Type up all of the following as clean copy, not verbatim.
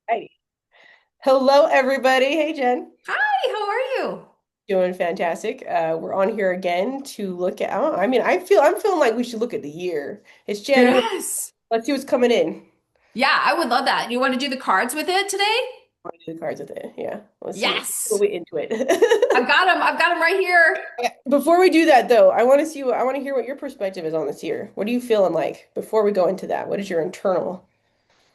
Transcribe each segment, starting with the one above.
Hi. Hello, everybody. Hey, Jen. Hi, how are you? Doing fantastic. We're on here again to look at. I'm feeling like we should look at the year. It's January. Yes. Let's see what's coming in. Yeah, I would love that. You want to do the cards with it today? Want to do the cards with it? Yeah. Let's see what Yes. we into it. I've got them. I've got them right here. Okay, before we do that, though, I want to hear what your perspective is on this year. What are you feeling like before we go into that? What is your internal?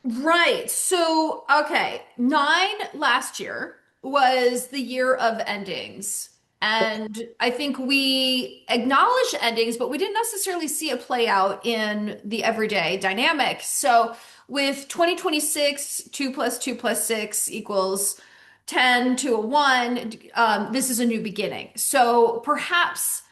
Right. So, okay, nine last year was the year of endings. And I think we acknowledged endings, but we didn't necessarily see it play out in the everyday dynamic. So, with 2026, 2 plus 2 plus 6 equals 10 to a 1, this is a new beginning. So, perhaps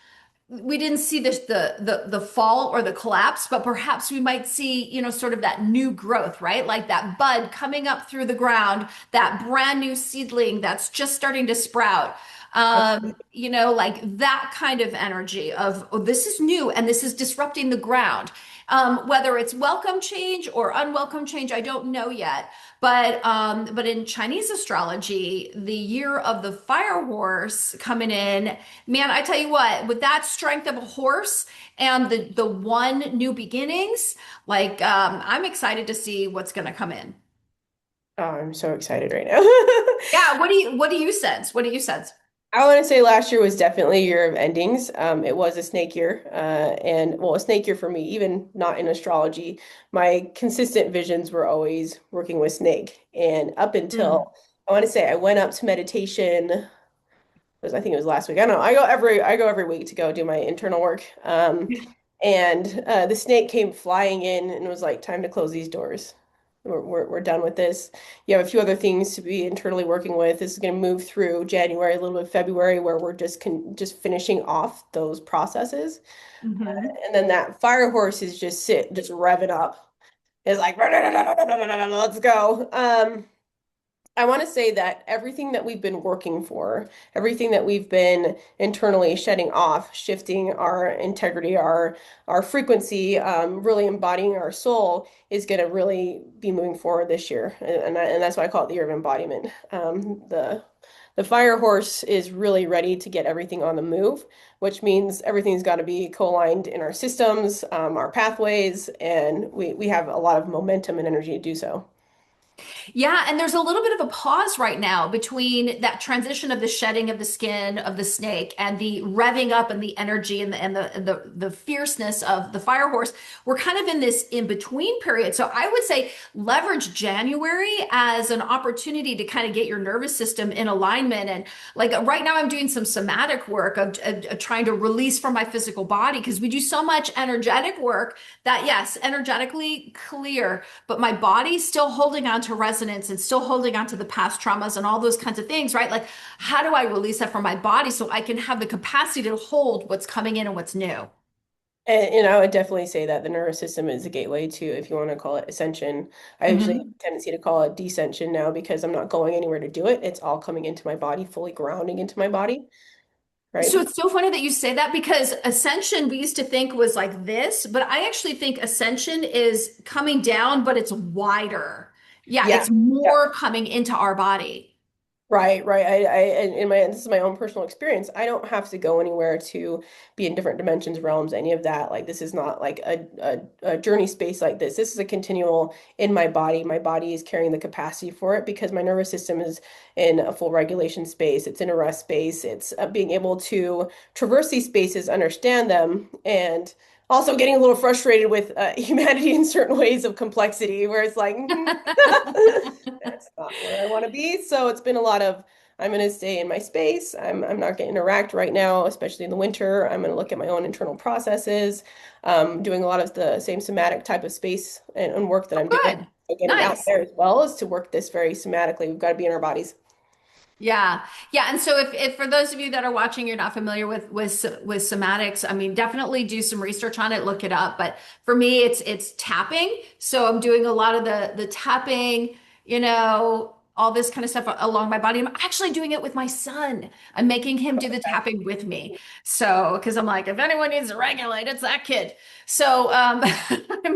we didn't see the fall or the collapse, but perhaps we might see, sort of that new growth, right? Like that bud coming up through the ground, that brand new seedling that's just starting to sprout. Like that kind of energy of, oh, this is new and this is disrupting the ground. Whether it's welcome change or unwelcome change, I don't know yet. But in Chinese astrology, the year of the fire horse coming in, man, I tell you what, with that strength of a horse and the one new beginnings, like I'm excited to see what's going to come in. Oh, I'm so excited right now. Yeah, what do you sense? What do you sense? I want to say last year was definitely a year of endings. It was a snake year, and well, a snake year for me, even not in astrology. My consistent visions were always working with snake, and up Mm. until I want to say I went up to meditation. I think it was last week. I don't know. I go every week to go do my internal work. And the snake came flying in and was like, "Time to close these doors. We're done with this. You have a few other things to be internally working with. This is going to move through January, a little bit of February, where we're just finishing off those processes. Hmm. And then that fire horse is just revving up. It's like, let's go. I want to say that everything that we've been working for, everything that we've been internally shedding off, shifting our integrity, our frequency, really embodying our soul is going to really be moving forward this year, and that's why I call it the year of embodiment. The fire horse is really ready to get everything on the move, which means everything's got to be co-aligned in our systems, our pathways, and we have a lot of momentum and energy to do so. Yeah, and there's a little bit of a pause right now between that transition of the shedding of the skin of the snake and the revving up and the energy and the fierceness of the fire horse. We're kind of in this in between period. So I would say leverage January as an opportunity to kind of get your nervous system in alignment. And like right now, I'm doing some somatic work of trying to release from my physical body because we do so much energetic work that, yes, energetically clear, but my body's still holding on to resonance and still holding on to the past traumas and all those kinds of things, right? Like, how do I release that from my body so I can have the capacity to hold what's coming in and what's new? And I would definitely say that the nervous system is a gateway to, if you want to call it ascension. I usually have Mhm. a tendency to call it descension now because I'm not going anywhere to do it. It's all coming into my body, fully grounding into my body, right? So it's so funny that you say that because ascension we used to think was like this, but I actually think ascension is coming down, but it's wider. Yeah, Yeah. it's more coming into our body. Right, right. And this is my own personal experience. I don't have to go anywhere to be in different dimensions, realms, any of that. Like this is not like a journey space like this. This is a continual in my body. My body is carrying the capacity for it because my nervous system is in a full regulation space. It's in a rest space. It's being able to traverse these spaces, understand them, and also getting a little frustrated with humanity in certain ways of complexity, where it's like, that's not where I want to be. So it's been a lot of I'm going to stay in my space. I'm not going to interact right now, especially in the winter. I'm going to look at my own internal processes, doing a lot of the same somatic type of space and work that Oh, I'm doing. good. So getting out Nice. there as well is to work this very somatically. We've got to be in our bodies. Yeah. Yeah. And so if for those of you that are watching, you're not familiar with somatics, I mean, definitely do some research on it, look it up. But for me, it's tapping. So I'm doing a lot of the tapping, all this kind of stuff along my body. I'm actually doing it with my son. I'm making him do the tapping with me. So, because I'm like, if anyone needs to regulate, it's that kid. So I'm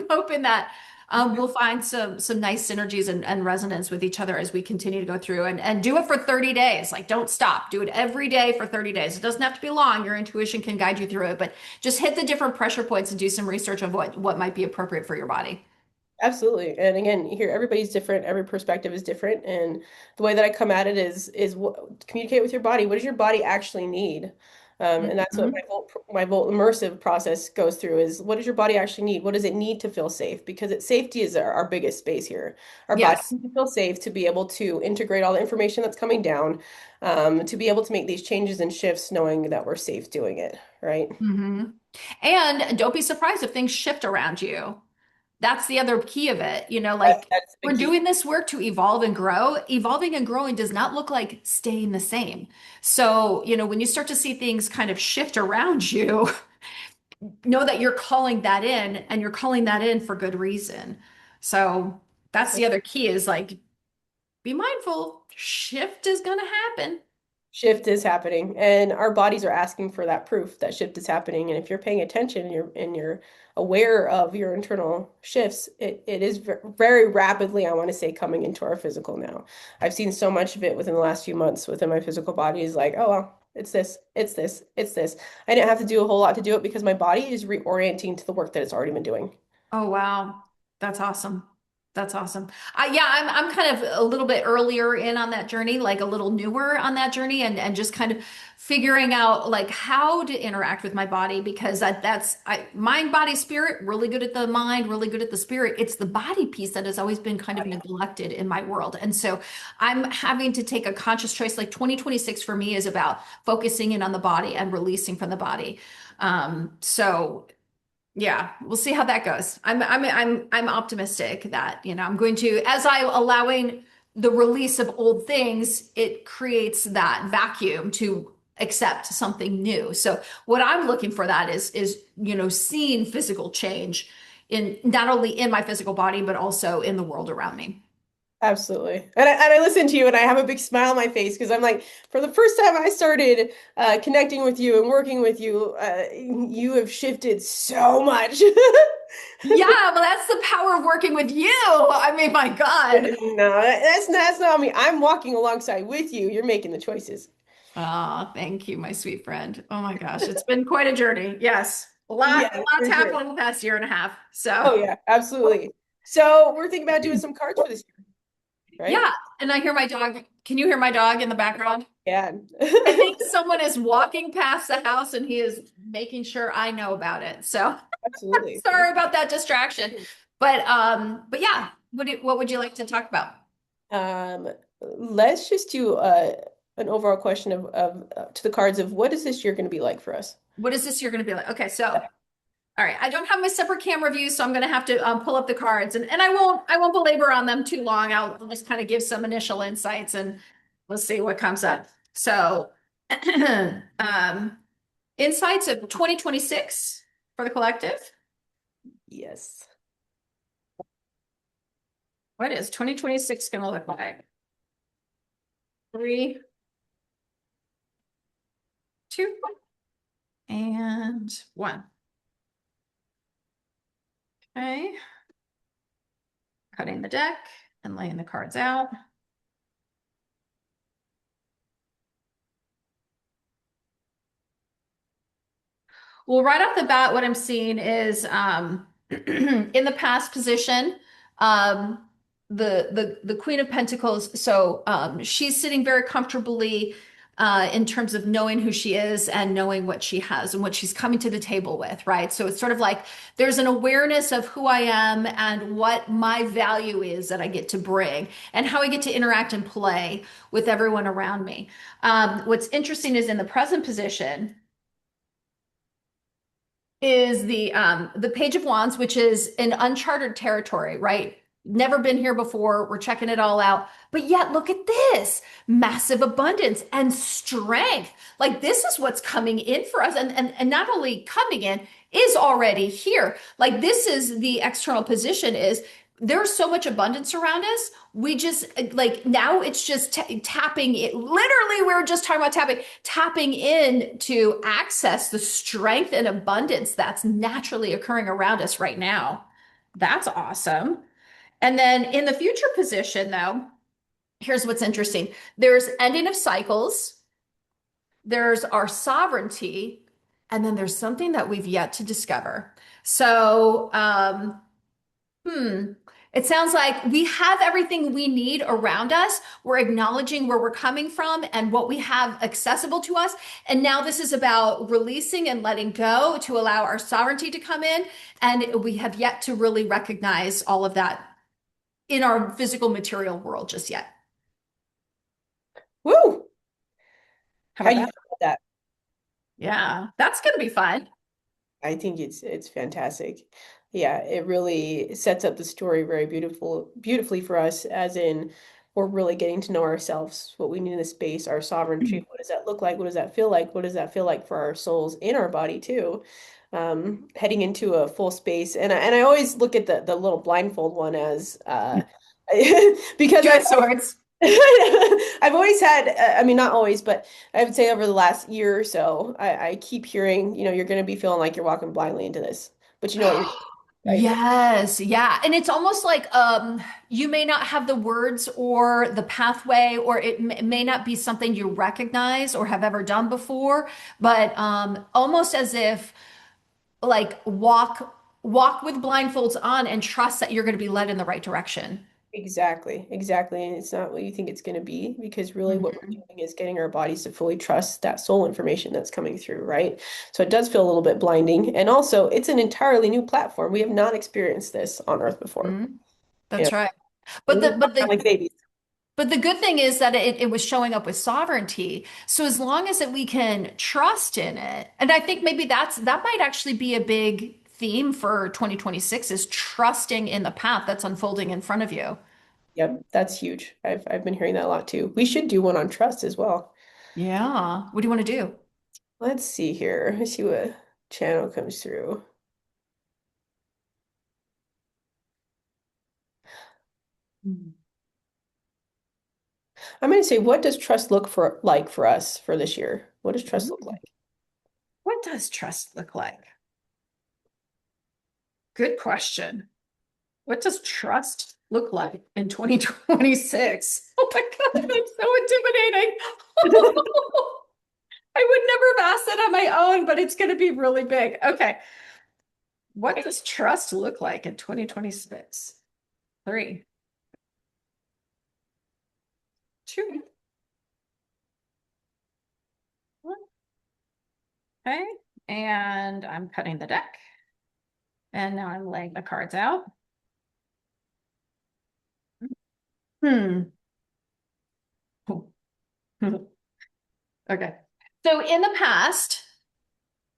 hoping that we'll find some nice synergies and resonance with each other as we continue to go through and do it for 30 days. Like, don't stop. Do it every day for 30 days. It doesn't have to be long. Your intuition can guide you through it, but just hit the different pressure points and do some research of what might be appropriate for your body. Absolutely. And again, here everybody's different, every perspective is different. And the way that I come at it is what, communicate with your body. What does your body actually need? And that's what Mhm. my Volt immersive process goes through is what does your body actually need? What does it need to feel safe? Because safety is our biggest space here. Our body Yes. needs to feel safe to be able to integrate all the information that's coming down, to be able to make these changes and shifts, knowing that we're safe doing it, right? hmm And don't be surprised if things shift around you. That's the other key of it. Like That's the we're key. doing this work to evolve and grow. Evolving and growing does not look like staying the same. So, when you start to see things kind of shift around you, know that you're calling that in and you're calling that in for good reason. So that's the other key is like, be mindful. Shift is going to happen. Shift is happening, and our bodies are asking for that proof that shift is happening. And if you're paying attention and you're aware of your internal shifts, it is very rapidly, I want to say, coming into our physical now. I've seen so much of it within the last few months within my physical body is like, oh well, it's this, it's this, it's this. I didn't have to do a whole lot to do it because my body is reorienting to the work that it's already been doing. Oh wow. That's awesome. That's awesome. Yeah, I'm kind of a little bit earlier in on that journey, like a little newer on that journey and just kind of figuring out like how to interact with my body because that's mind, body, spirit, really good at the mind, really good at the spirit. It's the body piece that has always been kind of neglected in my world. And so I'm having to take a conscious choice. Like 2026 for me is about focusing in on the body and releasing from the body. So yeah, we'll see how that goes. I'm optimistic that, I'm going to, as I'm allowing the release of old things, it creates that vacuum to accept something new. So what I'm looking for that is, seeing physical change in not only in my physical body, but also in the world around me. Absolutely. And I listen to you and I have a big smile on my face because I'm like, for the first time I started connecting with you and working with you, you have shifted so much. Yeah, well, that's the power of working with you. I mean, my God. No, that's not me. I'm walking alongside with you. You're making the choices. Oh, thank you, my sweet friend. Oh my gosh, it's been quite a journey. Yes. Yeah, Lots for sure. happened in the past year and a half. So, Oh yeah, absolutely. So we're thinking about doing some cards for this year, right? yeah. And I hear my dog. Can you hear my dog in the background? Yeah. I think someone is walking past the house and he is making sure I know about it. So, Absolutely. sorry about that distraction. But yeah, what would you like to talk about? Um, let's just do an overall question of to the cards of what is this year going to be like for us? What is this year going to be like? Okay, so all right, I don't have my separate camera view, so I'm going to have to pull up the cards, and I won't belabor on them too long. I'll just kind of give some initial insights, and let's see what comes up. So, um, insights of 2026 for the collective. Yes. What is 2026 going to look like? Three, two, and one. Okay, cutting the deck and laying the cards out. Well, right off the bat, what I'm seeing is in the past position, um, the Queen of Pentacles. So she's sitting very comfortably in terms of knowing who she is and knowing what she has and what she's coming to the table with, right? So it's sort of like there's an awareness of who I am and what my value is that I get to bring and how I get to interact and play with everyone around me. What's interesting is in the present position is the Page of Wands, which is an uncharted territory, right? Never been here before. We're checking it all out. But yet, look at this massive abundance and strength. Like this is what's coming in for us. And not only coming in, is already here. Like this is the external position is there's so much abundance around us. We just like now it's just tapping it. Literally, we were just talking about tapping in to access the strength and abundance that's naturally occurring around us right now. That's awesome. And then in the future position, though, here's what's interesting. There's ending of cycles, there's our sovereignty, and then there's something that we've yet to discover. So, hmm. It sounds like we have everything we need around us. We're acknowledging where we're coming from and what we have accessible to us. And now this is about releasing and letting go to allow our sovereignty to come in. And we have yet to really recognize all of that in our physical material world just yet. Woo! How How about you that? feel about that? Yeah, that's going to be fun. I think it's fantastic. Yeah, it really sets up the story very beautifully for us, as in we're really getting to know ourselves, what we need in the space, our sovereignty. What does that look like? What does that feel like? What does that feel like for our souls in our body too? Heading into a full space. And I always look at the little blindfold one as because Two of Swords. I've always had, I mean, not always, but I would say over the last year or so, I keep hearing, you're going to be feeling like you're walking blindly into this, but you know what you're doing, right? Yes, yeah. And it's almost like you may not have the words or the pathway, or it may not be something you recognize or have ever done before, but almost as if like walk with blindfolds on and trust that you're going to be led in the right direction. Exactly, exactly. And it's not what you think it's going to be, because really what we're Mhm. doing is getting our bodies to fully trust that soul information that's coming through, right? So it does feel a little bit blinding. And also, it's an entirely new platform. We have not experienced this on Earth before. Mhm. You know, That's right. But we the walk but around the like babies. but the good thing is that it was showing up with sovereignty. So as long as that we can trust in it, and I think maybe that might actually be a big theme for 2026 is trusting in the path that's unfolding in front of you. Yep, that's huge. I've been hearing that a lot too. We should do one on trust as well. Yeah. What do you want to do? Let's see here. Let's see what channel comes through. Hmm. I'm going to say, what does trust look for like for us for this year? What does trust look like? What does trust look like? Good question. What does trust look like in 2026? Oh my God, that's so intimidating. I would never have asked that on my own, but it's going to be really big. Okay. What does trust look like in 2026? Three, two, one. Okay. And I'm cutting the deck. And now I'm laying the cards out. Hmm. Okay. So in the past,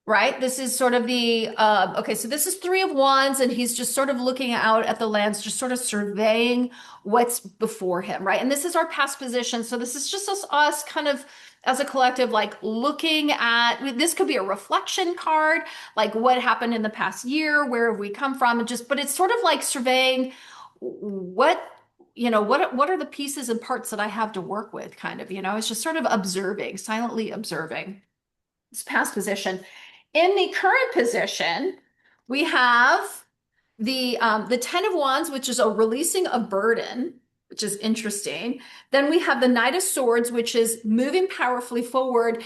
right? This is sort of the okay, so this is three of wands, and he's just sort of looking out at the lands, just sort of surveying what's before him, right? And this is our past position. So this is just us kind of as a collective, like looking at this could be a reflection card, like what happened in the past year, where have we come from, and just but it's sort of like surveying what what are the pieces and parts that I have to work with, kind of, it's just sort of observing, silently observing this past position. In the current position, we have the Ten of Wands, which is a releasing of burden, which is interesting. Then we have the Knight of Swords, which is moving powerfully forward.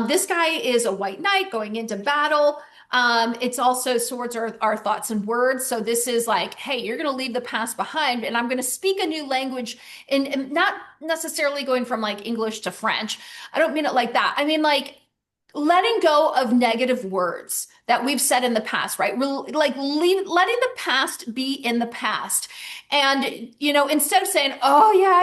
This guy is a white knight going into battle. It's also swords are our thoughts and words. So this is like, hey, you're going to leave the past behind, and I'm going to speak a new language, and not necessarily going from like English to French. I don't mean it like that. I mean like letting go of negative words that we've said in the past, right? Like letting the past be in the past. And, instead of saying, oh, yeah,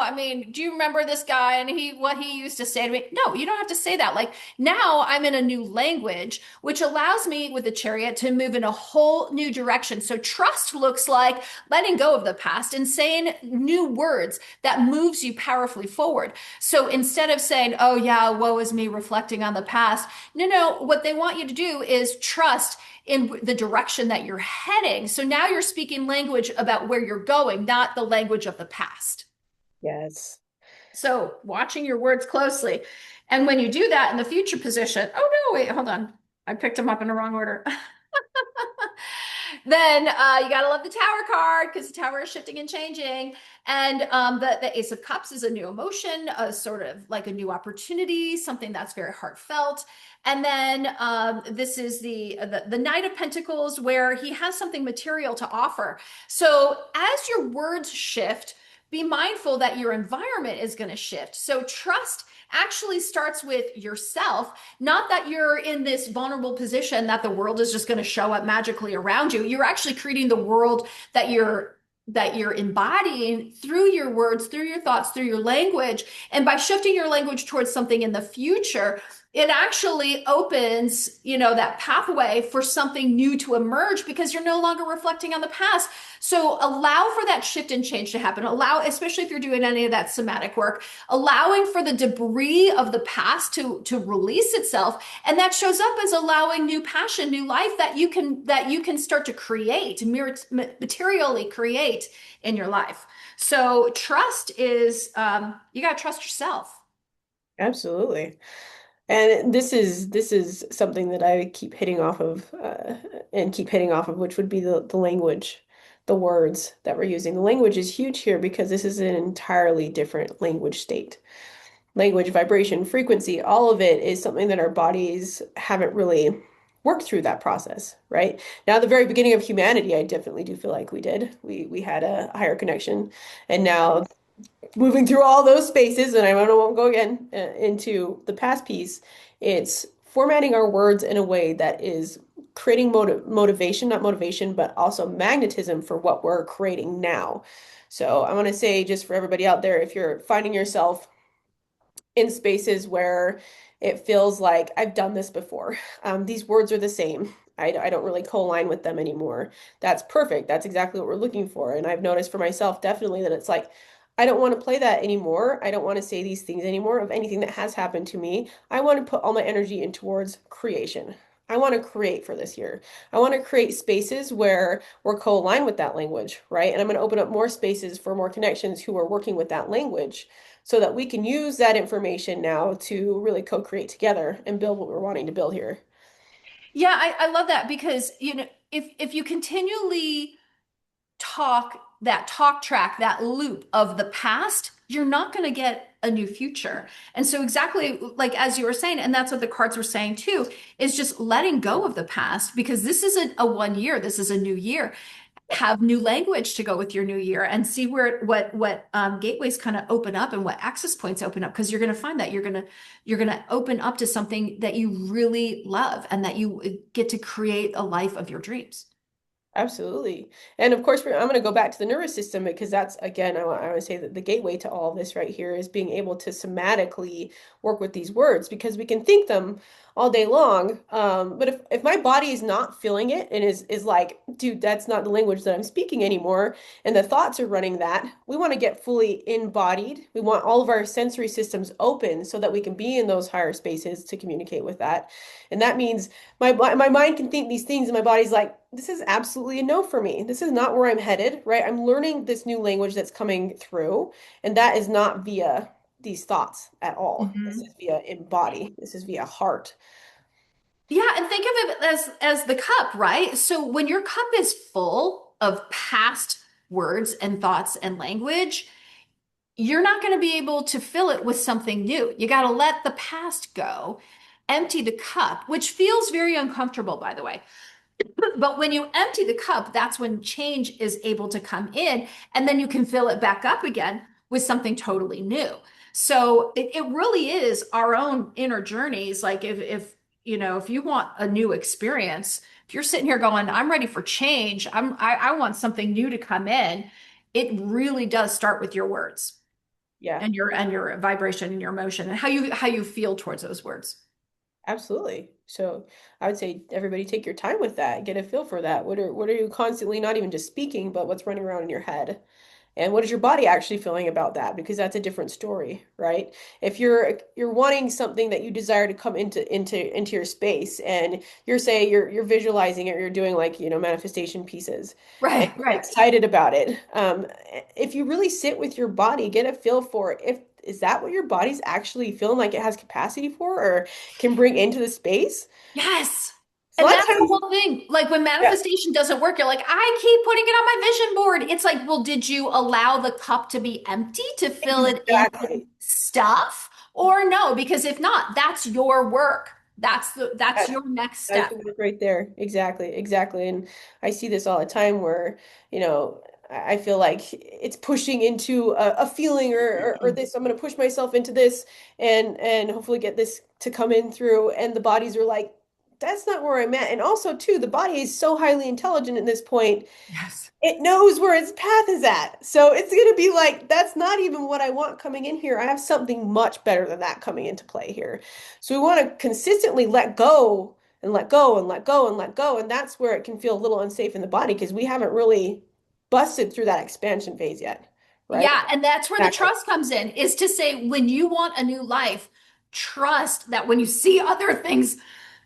I mean, do you remember this guy and what he used to say to me? No, you don't have to say that. Like now I'm in a new language, which allows me with the chariot to move in a whole new direction. So trust looks like letting go of the past and saying new words that moves you powerfully forward. So instead of saying, oh, yeah, woe is me, reflecting on the past, no, what they want you to do is trust in the direction that you're heading. So now you're speaking language about where you're going, not the language of the past. Yes. So watching your words closely. And when you do that in the future position, oh no, wait, hold on. I picked them up in the wrong order. Then you gotta love the Tower card because the Tower is shifting and changing. And the Ace of Cups is a new emotion, a sort of like a new opportunity, something that's very heartfelt. And then this is the Knight of Pentacles, where he has something material to offer. So as your words shift, be mindful that your environment is going to shift. So trust actually starts with yourself, not that you're in this vulnerable position that the world is just going to show up magically around you. You're actually creating the world that you're embodying through your words, through your thoughts, through your language. And by shifting your language towards something in the future, it actually opens, that pathway for something new to emerge because you're no longer reflecting on the past. So allow for that shift and change to happen. Allow, especially if you're doing any of that somatic work, allowing for the debris of the past to release itself. And that shows up as allowing new passion, new life that you can start to create, materially create in your life. So trust is you got to trust yourself. Absolutely. And this is something that I keep hitting off of and keep hitting off of, which would be the language, the words that we're using. The language is huge here because this is an entirely different language state. Language, vibration, frequency, all of it is something that our bodies haven't really worked through that process, right? Now, at the very beginning of humanity, I definitely do feel like we did. We had a higher connection, and now moving through all those spaces, and I won't go again into the past piece, it's formatting our words in a way that is creating motivation, not motivation, but also magnetism for what we're creating now. So I want to say, just for everybody out there, if you're finding yourself in spaces where it feels like I've done this before, these words are the same. I don't really co-align with them anymore. That's perfect. That's exactly what we're looking for. And I've noticed for myself definitely that it's like, I don't want to play that anymore. I don't want to say these things anymore of anything that has happened to me. I want to put all my energy in towards creation. I want to create for this year. I want to create spaces where we're co-aligned with that language, right? And I'm going to open up more spaces for more connections who are working with that language so that we can use that information now to really co-create together and build what we're wanting to build here. Yeah, I love that because if you continually talk track, that loop of the past, you're not going to get a new future. And so exactly like as you were saying, and that's what the cards were saying too, is just letting go of the past because this isn't a 1 year, this is a new year. Have new language to go with your new year and see where what gateways kind of open up and what access points open up because you're going to find that you're going to open up to something that you really love and that you get to create a life of your dreams. Absolutely. And of course, I'm going to go back to the nervous system because that's, again, I want to say that the gateway to all of this right here is being able to somatically work with these words because we can think them all day long. But if my body is not feeling it and is like, dude, that's not the language that I'm speaking anymore, and the thoughts are running that, we want to get fully embodied. We want all of our sensory systems open so that we can be in those higher spaces to communicate with that. And that means my mind can think these things and my body's like, this is absolutely a no for me. This is not where I'm headed, right? I'm learning this new language that's coming through, and that is not via these thoughts at all. This is Mhm. via embody. This is via heart. Yeah, and think of it as the cup, right? So when your cup is full of past words and thoughts and language, you're not going to be able to fill it with something new. You got to let the past go, empty the cup, which feels very uncomfortable, by the way. But when you empty the cup, that's when change is able to come in, and then you can fill it back up again with something totally new. So it really is our own inner journeys. Like if you want a new experience, if you're sitting here going, I'm ready for change, I want something new to come in, it really does start with your words Yeah. and your vibration and your emotion and how you feel towards those words. Absolutely. So I would say everybody take your time with that, get a feel for that. What are you constantly not even just speaking, but what's running around in your head? And what is your body actually feeling about that? Because that's a different story, right? If you're wanting something that you desire to come into your space and you're visualizing it, or you're doing like, manifestation pieces and Right, you're right. excited about it. If you really sit with your body, get a feel for it. If is that what your body's actually feeling like it has capacity for or can bring into the space? Yes. So a And lot of that's the times, whole thing. Like when yeah, manifestation doesn't work, you're like, I keep putting it on my vision board. It's like, well, did you allow the cup to be empty to fill it in with exactly. stuff? Or no, because if not, that's your work. That's That, your next that's step. the work right there. Exactly, exactly. And I see this all the time where, I feel like it's pushing into a feeling or this. I'm going to push myself into this and hopefully get this to come in through. And the bodies are like, that's not where I'm at. And also, too, the body is so highly intelligent at this point Yes. it knows where its path is at. So it's going to be like, that's not even what I want coming in here. I have something much better than that coming into play here. So we want to consistently let go and let go and let go and let go. And that's where it can feel a little unsafe in the body because we haven't really busted through that expansion phase yet, right? Yeah, and that's where the Exactly. trust comes in, is to say when you want a new life, trust that when you see other things,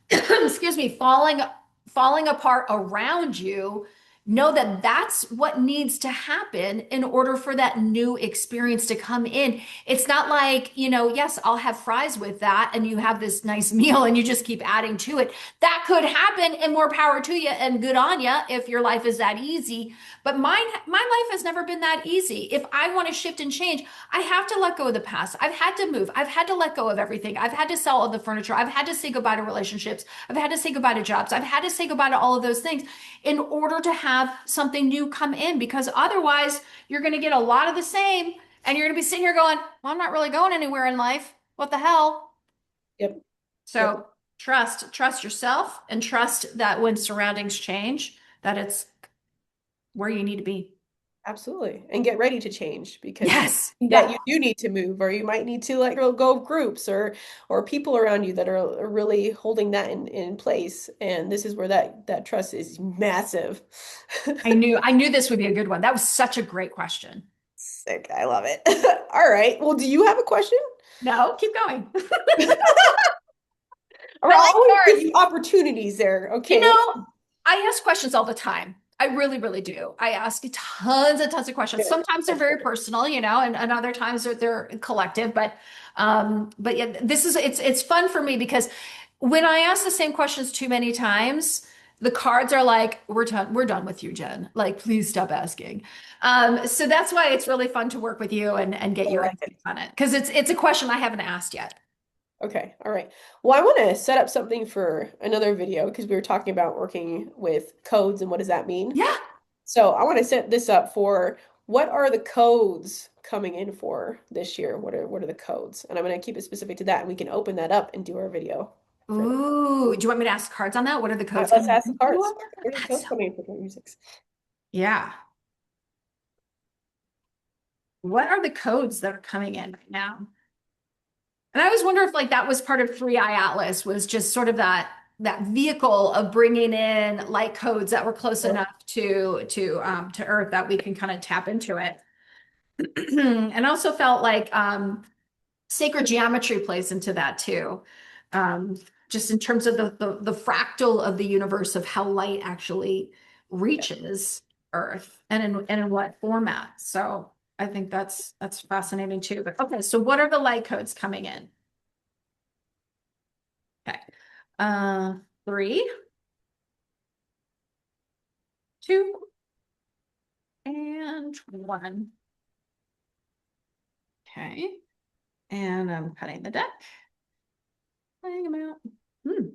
excuse me, falling apart around you, know that that's what needs to happen in order for that new experience to come in. It's not like, yes, I'll have fries with that and you have this nice meal and you just keep adding to it. That could happen and more power to you and good on you if your life is that easy. But my life has never been that easy. If I want to shift and change, I have to let go of the past. I've had to move. I've had to let go of everything. I've had to sell all the furniture. I've had to say goodbye to relationships. I've had to say goodbye to jobs. I've had to say goodbye to all of those things in order to have something new come in, because otherwise you're going to get a lot of the same and you're going to be sitting here going, well, I'm not really going anywhere in life. What the hell? Yep. Yep. So trust yourself and trust that when surroundings change, that it's where you need to be. Absolutely. And get ready to change because Yes. that Yeah. you do need to move or you might need to let go of groups or people around you that are really holding that in place. And this is where that trust is massive. I knew this would be a good one. That was such a great question. Sick. I love it. All right. Well, do you have a question? No, keep going. Or I I'll like always give yours. you opportunities there. You Okay. know, I ask questions all the time. I really, really do. I ask tons and tons of questions. Good. Sometimes they're That's very perfect. personal, and other times they're collective. But yeah, it's fun for me because when I ask the same questions too many times, the cards are like, we're done with you, Jen. Like, please stop asking. So that's why it's really fun to work with you and get I your like input it. on it because it's a question I haven't asked yet. Okay. All right. Well, I want to set up something for another video because we were talking about working with codes and what does that mean? Yeah. So I want to set this up for what are the codes coming in for this year? What are the codes? And I'm going to keep it specific to that, and we can open that up and do our video for that. Ooh, do you want me to ask cards on that? What are the codes Let's coming ask the in for? cards. What are the That's codes so, coming in for 2026? yeah. What are the codes that are coming in right now? And I always wonder if like that was part of Three Eye Atlas, was just sort of that vehicle of bringing in light codes that were close Or- enough to Earth that we can kind of tap into it. And I also felt like sacred geometry plays into that too. Um, just in terms of the fractal of the universe of how light actually Yeah, reaches Earth and in what format. So I think that's fascinating too. But okay, so what are the light codes coming in? Okay. Uh, three, two, and one. Okay. And I'm cutting the deck, laying them out. Hmm.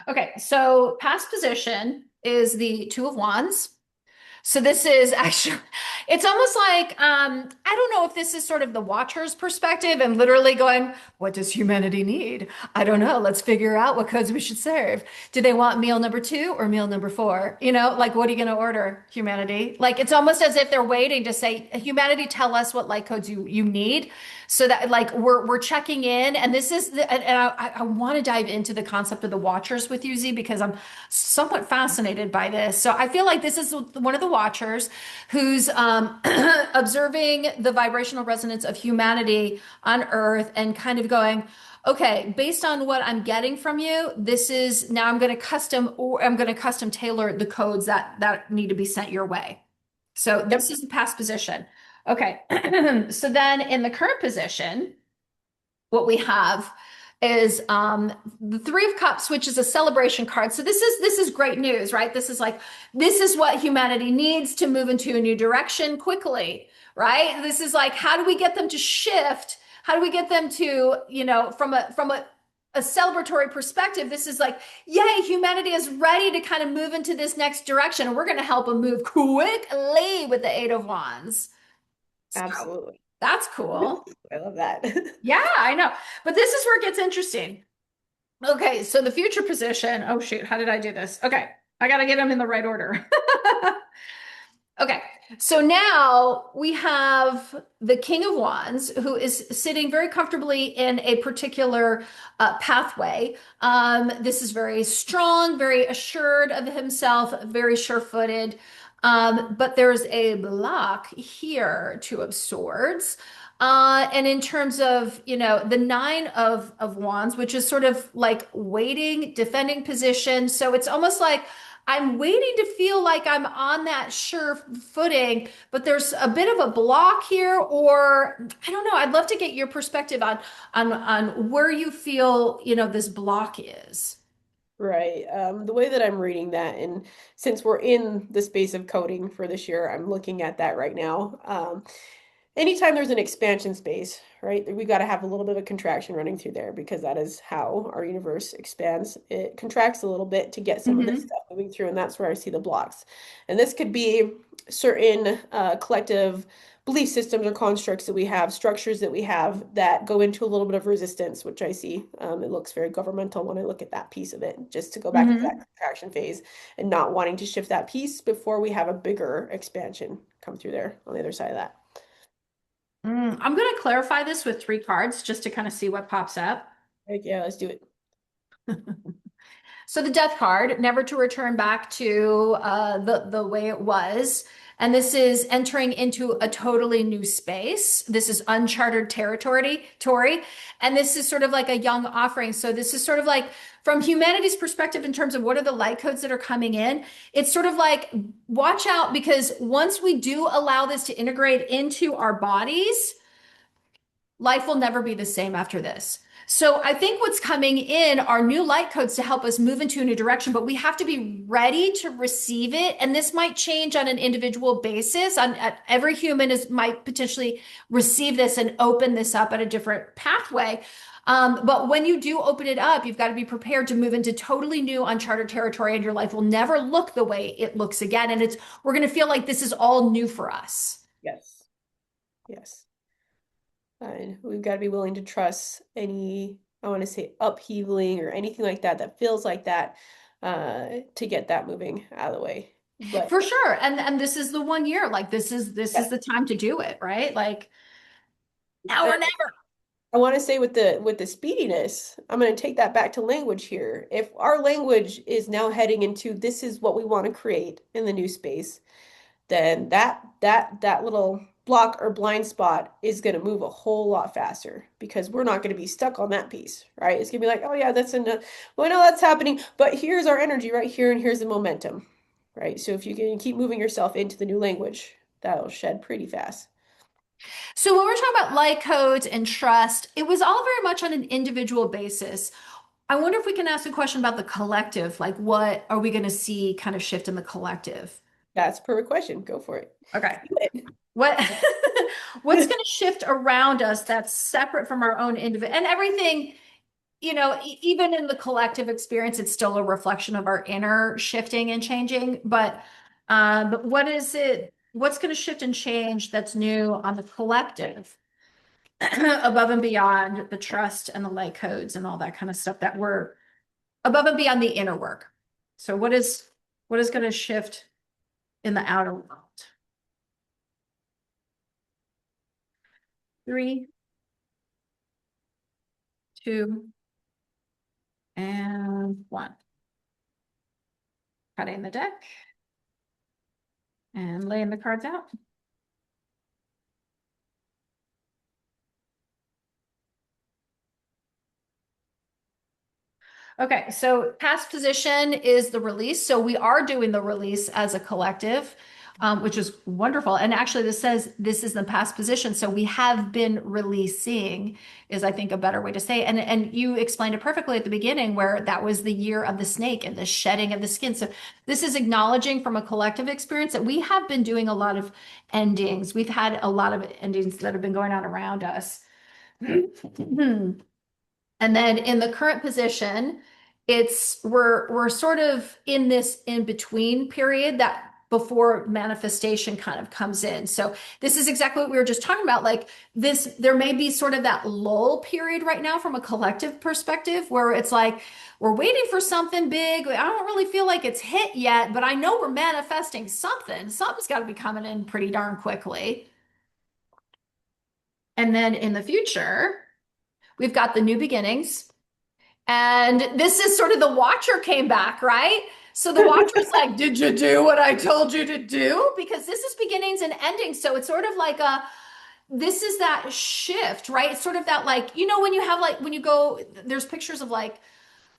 Okay, so past position is the Two of Wands. So this is actually, it's almost like, I don't know if this is sort of the watcher's perspective and literally going, what does humanity need? I don't know. Let's figure out what codes we should serve. Do they want meal number two or meal number four? Like, what are you going to order, humanity? Like, it's almost as if they're waiting to say, humanity, tell us what light codes you need. So that like we're checking in, and this is and I want to dive into the concept of the watchers with you, Z, because I'm somewhat fascinated by this. So I feel like this is one of the watchers who's observing the vibrational resonance of humanity on Earth and kind of going, okay, based on what I'm getting from you, this is now I'm going to custom tailor the codes that need to be sent your way. So yep. this is the past position. Okay. So then in the current position, what we have is the Three of Cups, which is a celebration card. So this is great news, right? This is like this is what humanity needs to move into a new direction quickly, right? This is like how do we get them to shift? How do we get them to, from a celebratory perspective? This is like, yay, humanity is ready to kind of move into this next direction, and we're going to help them move quickly with the Eight of Wands. So Absolutely. that's cool. I love that. Yeah, I know. But this is where it gets interesting. Okay, so the future position. Oh, shoot. How did I do this? Okay, I got to get them in the right order. Okay, so now we have the King of Wands, who is sitting very comfortably in a particular pathway. This is very strong, very assured of himself, very sure-footed. But there's a block here, Two of Swords. And in terms of, the Nine of Wands, which is sort of like waiting, defending position. So it's almost like I'm waiting to feel like I'm on that sure footing, but there's a bit of a block here, or I don't know. I'd love to get your perspective on where you feel, this block is. Right. The way that I'm reading that, and since we're in the space of coding for this year, I'm looking at that right now. Anytime there's an expansion space, right, we got to have a little bit of contraction running through there because that is how our universe expands. It contracts a little bit to get some of this Hmm. stuff moving through, and that's where I see the blocks. And this could be certain collective belief systems or constructs that we have, structures that we have that go into a little bit of resistance, which I see. It looks very governmental when I look at that piece of it, just to go back to that Hmm. contraction phase and not wanting to shift that piece before we have a bigger expansion come through there on the other side of that. I'm going to clarify this with three cards just to kind of see what pops up. Like, yeah, let's do it. So the death card, never to return back to the way it was. And this is entering into a totally new space. This is uncharted territory, Tori. And this is sort of like a young offering. So this is sort of like from humanity's perspective in terms of what are the light codes that are coming in. It's sort of like watch out because once we do allow this to integrate into our bodies, life will never be the same after this. So I think what's coming in are new light codes to help us move into a new direction, but we have to be ready to receive it. And this might change on an individual basis. Every human might potentially receive this and open this up at a different pathway. But when you do open it up, you've got to be prepared to move into totally new uncharted territory, and your life will never look the way it looks again. And we're going to feel like this is all new for us. Yes. Yes. And we've got to be willing to trust any, I want to say, upheavaling or anything like that that feels like that to get that moving out of the way. But For sure. And this is the 1 year. Like this is yeah, the time to do it, right? Like now and or never. I want to say with the speediness, I'm going to take that back to language here. If our language is now heading into this is what we want to create in the new space, then that little block or blind spot is going to move a whole lot faster because we're not going to be stuck on that piece, right? It's going to be like, oh yeah, that's enough. Well, I know that's happening, but here's our energy right here, and here's the momentum, right? So if you can keep moving yourself into the new language, that'll shed pretty fast. So when we're talking about light codes and trust, it was all very much on an individual basis. I wonder if we can ask a question about the collective. Like what are we going to see kind of shift in the collective? That's a perfect question. Go for it. Okay. Do it. What what's going to shift around us that's separate from our own individual and everything, even in the collective experience, it's still a reflection of our inner shifting and changing. But what is it? What's going to shift and change that's new on the collective, above and beyond the trust and the light codes and all that kind of stuff that we're above and beyond the inner work. So what is going to shift in the outer world? Three, two, and one. Cutting the deck and laying the cards out. Okay, so past position is the release. So we are doing the release as a collective. which is wonderful. And actually, this says this is the past position. So we have been releasing, is I think a better way to say it. And you explained it perfectly at the beginning, where that was the year of the snake and the shedding of the skin. So this is acknowledging from a collective experience that we have been doing a lot of endings. We've had a lot of endings that have been going on around us. And then in the current position, we're sort of in this in between period that before manifestation kind of comes in. So this is exactly what we were just talking about. Like this, there may be sort of that lull period right now from a collective perspective where it's like we're waiting for something big. I don't really feel like it's hit yet, but I know we're manifesting something. Something's got to be coming in pretty darn quickly. And then in the future, we've got the new beginnings. And this is sort of the watcher came back, right? So the watcher's like, did you do what I told you to do? Because this is beginnings and endings. So it's sort of like this is that shift, right? It's sort of that like, when you have like, when you go, there's pictures of like,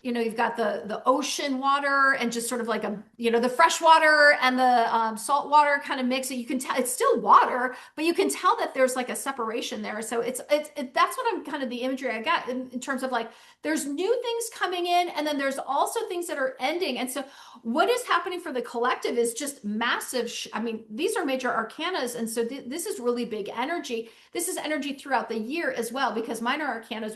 you've got the ocean water and just sort of like the fresh water and the salt water kind of mix. You can tell it's still water, but you can tell that there's like a separation there. So that's what I'm kind of the imagery I got in terms of like there's new things coming in, and then there's also things that are ending. And so what is happening for the collective is just massive. I mean, these are major arcanas, and so this is really big energy. This is energy throughout the year as well, because minor arcanas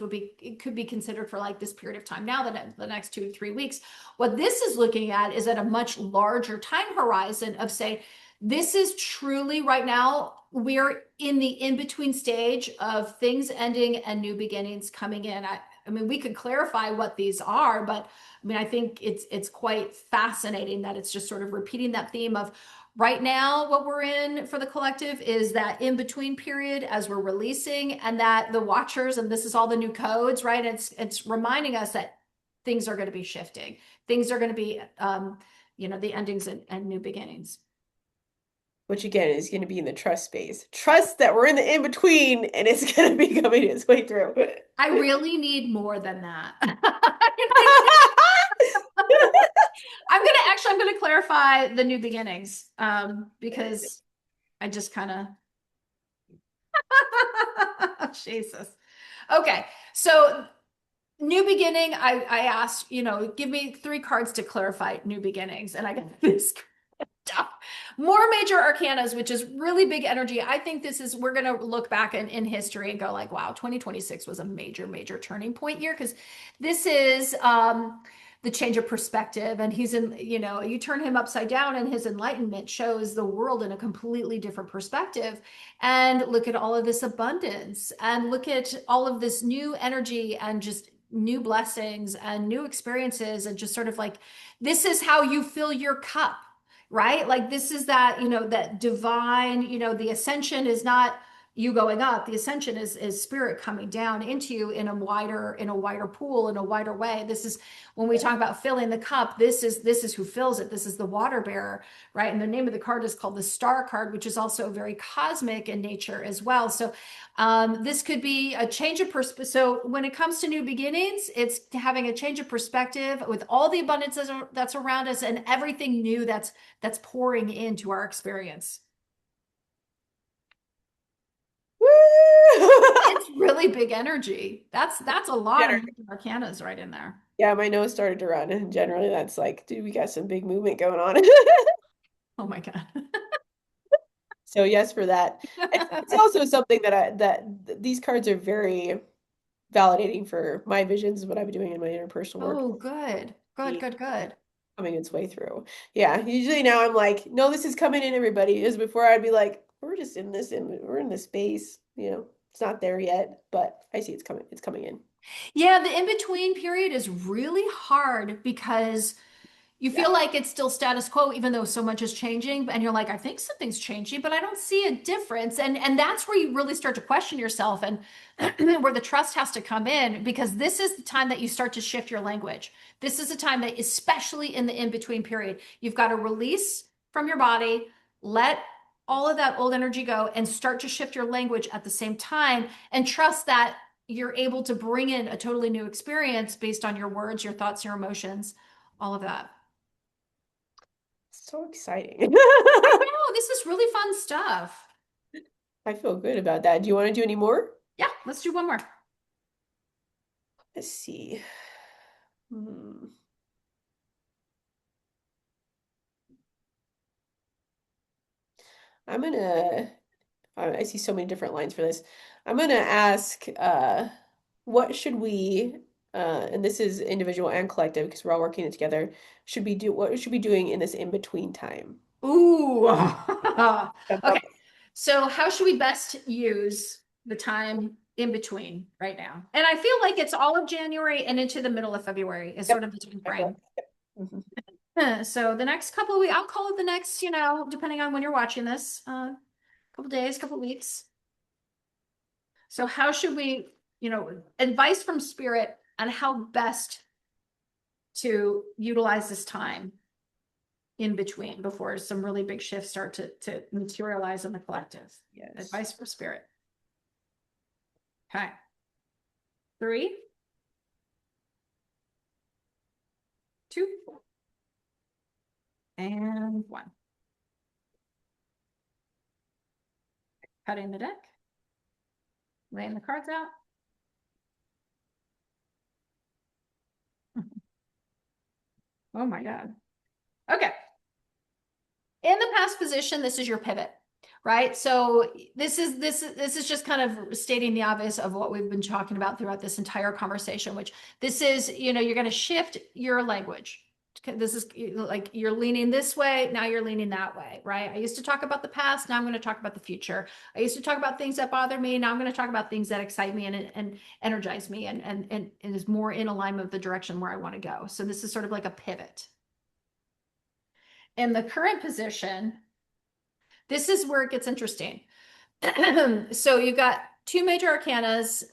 could be considered for like this period of time now, the next 2 to 3 weeks. What this is looking at is at a much larger time horizon of saying, this is truly right now, we're in the in-between stage of things ending and new beginnings coming in. I mean, we could clarify what these are, but I mean, I think it's quite fascinating that it's just sort of repeating that theme of right now, what we're in for the collective is that in-between period as we're releasing, and that the watchers, and this is all the new codes, right? It's reminding us that things are going to be shifting. Things are going to be, the endings and new beginnings. Which again is going to be in the trust space. Trust that we're in the in between and it's going to be coming its way through. I really need more than that. I'm gonna clarify the new beginnings, because I just kind of Jesus. Okay, so new beginning. I asked, give me 3 cards to clarify new beginnings, and I got this. More major arcanas, which is really big energy. I think we're going to look back in history and go like, wow, 2026 was a major turning point year, because this is the change of perspective. And he's you turn him upside down and his enlightenment shows the world in a completely different perspective. And look at all of this abundance and look at all of this new energy and just new blessings and new experiences, and just sort of like, this is how you fill your cup. Right? Like this is that, that divine, the ascension is not you going up. The ascension is spirit coming down into you in a wider pool, in a wider way. This is when we talk about filling the cup, this is who fills it. This is the water bearer, right? And the name of the card is called the Star card, which is also very cosmic in nature as well. So this could be a change of perspective. So when it comes to new beginnings, it's having a change of perspective with all the abundance that's around us and everything new that's pouring into our experience. It's really big energy. That's a lot of arcanas right in there. Yeah, my nose started to run, and generally that's like, dude, we got some big movement going on. Oh my God. So yes for that. It's also something that these cards are very validating for my visions of what I've been doing in my interpersonal work. Oh, good. Good. Coming its way through. Yeah, usually now I'm like, no, this is coming in, everybody. Is before I'd be like, we're just in this, and we're in this space, it's not there yet, but I see it's coming in. Yeah, the in-between period is really hard because you feel like it's still status quo, even though so much is changing. And you're like, I think something's changing, but I don't see a difference. And that's where you really start to question yourself, and where the trust has to come in, because this is the time that you start to shift your language. This is the time that, especially in the in-between period, you've got to release from your body, let all of that old energy go, and start to shift your language at the same time, and trust that you're able to bring in a totally new experience based on your words, your thoughts, your emotions, all of that. So exciting. I know this is really fun stuff. I feel good about that. Do you want to do any more? Yeah, let's do one more. Let's see. Hmm. I'm gonna, I see so many different lines for this. I'm gonna ask, what should we, and this is individual and collective because we're all working it together, what should we be doing in this in-between time? Ooh. Jump up. Okay. So how should we best use the time in between right now? And I feel like it's all of January and into the middle of February is sort Yep. of the time I feel frame. like, mhm. So the next couple of weeks, I'll call it the next, depending on when you're watching this, couple days, couple weeks. So how should we, advice from spirit on how best to utilize this time in between before some really big shifts start to materialize in the collective. Yes. Advice from spirit. Okay. 3, 2, and 1. Cutting the deck. Laying the cards out. Oh my God. Okay. In the past position, this is your pivot, right? So this is just kind of stating the obvious of what we've been talking about throughout this entire conversation, which this is, you're going to shift your language. This is like you're leaning this way, now you're leaning that way, right? I used to talk about the past, now I'm going to talk about the future. I used to talk about things that bother me, now I'm going to talk about things that excite me and energize me and is more in alignment with the direction where I want to go. So this is sort of like a pivot. In the current position, this is where it gets interesting. So you've got two major arcanas.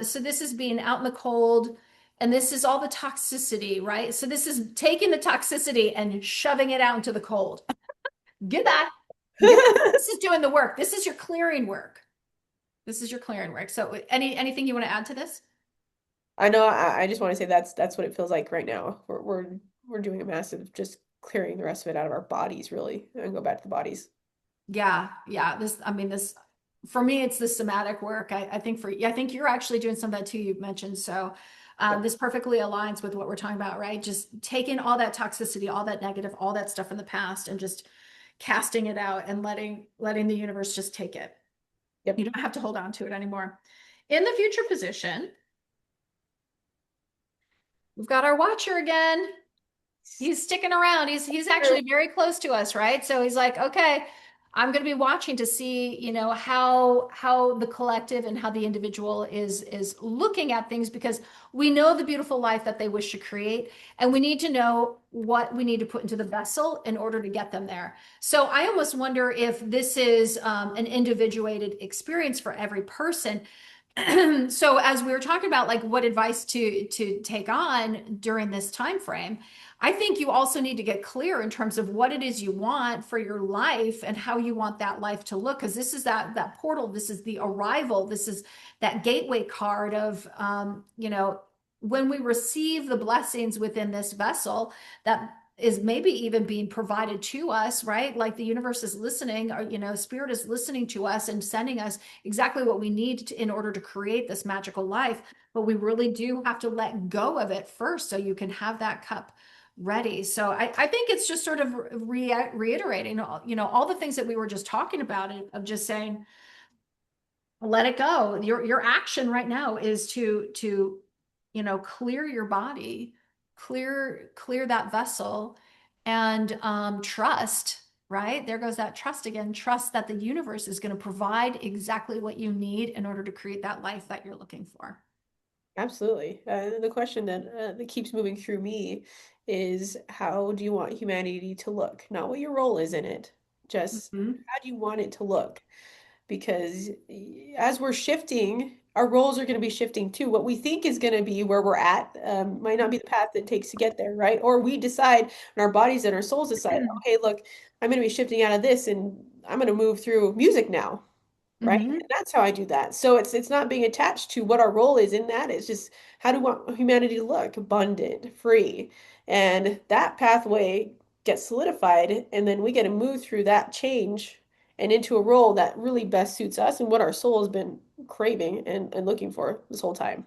So this is being out in the cold, and this is all the toxicity, right? So this is taking the toxicity and shoving it out into the cold. Get that. Get that. This is doing the work. This is your clearing work. This is your clearing work. So anything you want to add to this? I know I just want to say that's what it feels like right now. We're doing a massive just clearing the rest of it out of our bodies, really, and go back to the bodies. Yeah, yeah. This for me, it's the somatic work. I think you're actually doing some of that too. You mentioned so. Yep. This perfectly aligns with what we're talking about, right? Just taking all that toxicity, all that negative, all that stuff in the past, and just casting it out and letting the universe just take it. You Yep. don't have to hold on to it anymore. In the future position, we've got our watcher again. He's sticking around. He's actually very close to us, right? So he's like, okay, I'm going to be watching to see, how the collective and how the individual is looking at things because we know the beautiful life that they wish to create, and we need to know what we need to put into the vessel in order to get them there. So I almost wonder if this is an individuated experience for every person. So as we were talking about like what advice to take on during this time frame, I think you also need to get clear in terms of what it is you want for your life and how you want that life to look, because this is that portal, this is the arrival, this is that gateway card of when we receive the blessings within this vessel that is maybe even being provided to us, right? Like the universe is listening, or spirit is listening to us and sending us exactly what we need in order to create this magical life. But we really do have to let go of it first so you can have that cup ready. So I think it's just sort of reiterating, all the things that we were just talking about, of just saying, let it go. Your action right now is to clear your body, clear that vessel, and trust. Right there goes that trust again. Trust that the universe is going to provide exactly what you need in order to create that life that you're looking for. Absolutely. The question that keeps moving through me is how do you want humanity to look? Not what your role is in it, just Mhm. how do you want it to look? Because as we're shifting, our roles are going to be shifting too. What we think is going to be where we're at might not be the path it takes to get there, right? Or we decide, and our bodies and our souls decide, okay, look, I'm going to be shifting out of this and I'm going to move through music now, right? Mhm. And that's how I do that. So it's not being attached to what our role is in that. It's just how do we want humanity to look? Abundant, free. And that pathway gets solidified, and then we get to move through that change and into a role that really best suits us and what our soul has been craving and looking for this whole time.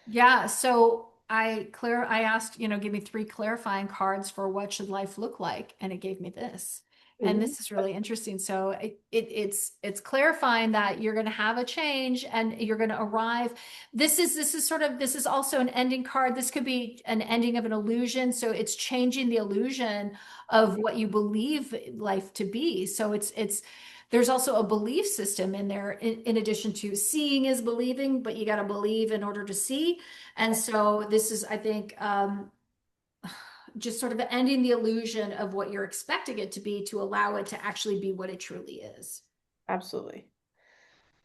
Yeah, so I asked, give me three clarifying cards for what should life look like, and it gave me this. And Mhm. this is really interesting. So it's clarifying that you're going to have a change and you're going to arrive. This is also an ending card. This could be an ending of an illusion. So it's changing the illusion of what you believe life to be. So it's there's also a belief system in there in addition to seeing is believing, but you got to believe in order to see. And so this is, I think, just sort of ending the illusion of what you're expecting it to be to allow it to actually be what it truly is. Absolutely.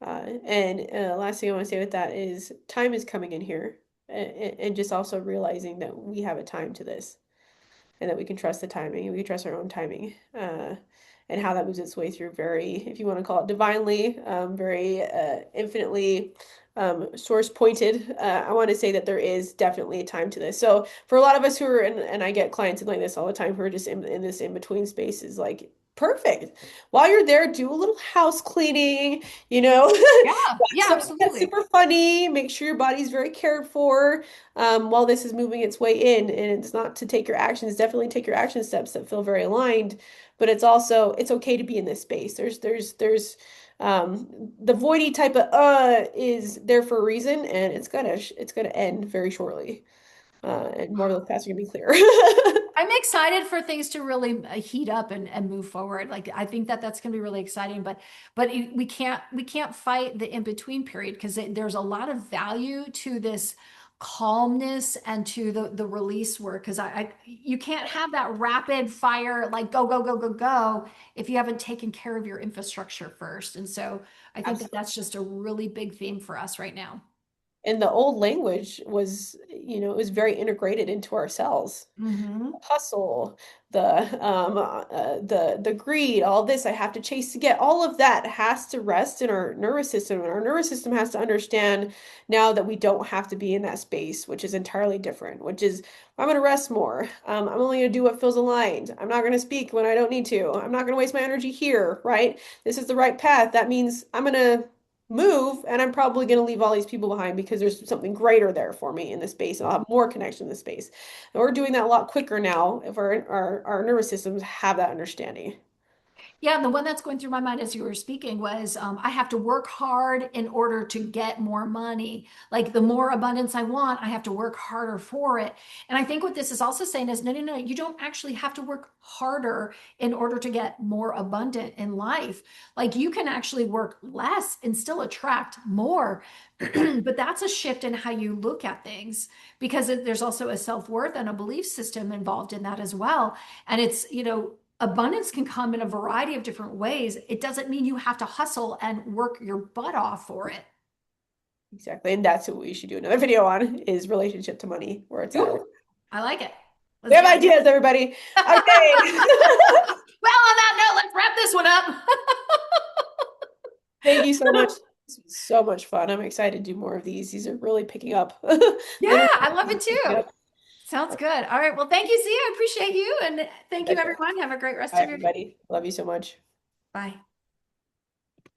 And last thing I want to say with that is time is coming in here, and just also realizing that we have a time to this, and that we can trust the timing, and we can trust our own timing, and how that moves its way through very, if you want to call it divinely, very infinitely source pointed. I want to say that there is definitely a time to this. So for a lot of us who are, and I get clients in like this all the time who are just in this in between spaces, like perfect. While you're there, do a little house cleaning, you know, Yeah, watch yeah, something that's absolutely. super funny. Make sure your body's very cared for while this is moving its way in. And it's not to take your actions, definitely take your action steps that feel very aligned, but it's also it's okay to be in this space. The voidy type of is there for a reason, and it's gonna end very shortly. And more of those paths are gonna be clear. I'm excited for things to really heat up and move forward. Like I think that that's going to be really exciting, we can't fight the in between period because there's a lot of value to this calmness and to the release work because you can't have that rapid fire like go go go go go if you haven't taken care of your infrastructure first. And so I think that Absolutely. that's just a really big theme for us right now. And the old language was, it was very integrated into our cells. Hmm. Hustle, the greed, all this I have to chase to get, all of that has to rest in our nervous system, and our nervous system has to understand now that we don't have to be in that space, which is entirely different, which is I'm going to rest more. I'm only going to do what feels aligned. I'm not going to speak when I don't need to. I'm not going to waste my energy here, right? This is the right path. That means I'm going to move, and I'm probably going to leave all these people behind because there's something greater there for me in this space, and I'll have more connection in this space. And we're doing that a lot quicker now if our nervous systems have that understanding. Yeah, the one that's going through my mind as you were speaking was I have to work hard in order to get more money. Like the more abundance I want, I have to work harder for it. And I think what this is also saying is no, no, no, you don't actually have to work harder in order to get more abundant in life. Like you can actually work less and still attract more. But that's a shift in how you look at things because there's also a self-worth and a belief system involved in that as well. And it's, abundance can come in a variety of different ways. It doesn't mean you have to hustle and work your butt off for it. Exactly. And that's what we should do another video on is relationship to money, where it's at. Ooh, I like it. We Let's have do it. ideas, everybody. Okay. Well, on that note, let's wrap this one up. Thank you so much. This was so much fun. I'm excited to do more of these. These are really picking up. Yeah, Literally I love it picking too. up. Sounds good. All right. Well, thank you, Zia. I appreciate you. And thank you, Likewise. everyone. Have a great rest Bye, of your day. everybody. Love you so much. Bye.